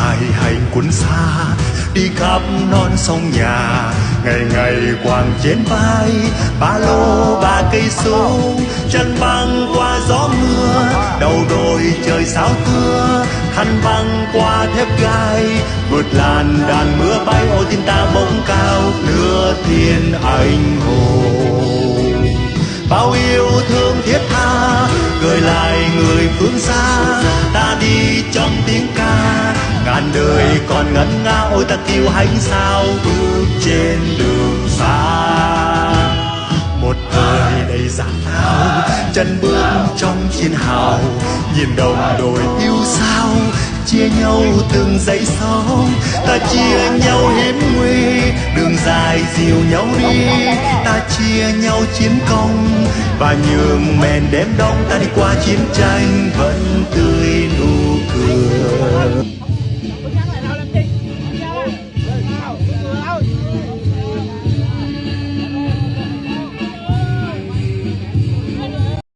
bài hành quân xa, đi khắp non sông nhà, ngày ngày quàng trên vai ba lô ba cây số, chân băng qua gió mưa, đầu đôi trời sao thưa, khăn băng qua thép gai, vượt làn đàn mưa bay. Ôi tin ta bỗng cao lửa thiên anh hùng, bao yêu thương thiết tha gửi lại người phương xa. Ta đi trong tiếng ca, ngàn đời còn ngân nga. Ôi ta kiêu hãnh sao bước trên đường xa, một thời đầy dạt thao, chân bước trong chiến hào, nhìn đồng đội yêu sao, chia nhau từng giây sống. Ta chia nhau hiểm nguy, đường dài dìu nhau đi, ta chia nhau chiến công và nhường mền đêm đông. Ta đi qua chiến tranh vẫn tươi nụ cười.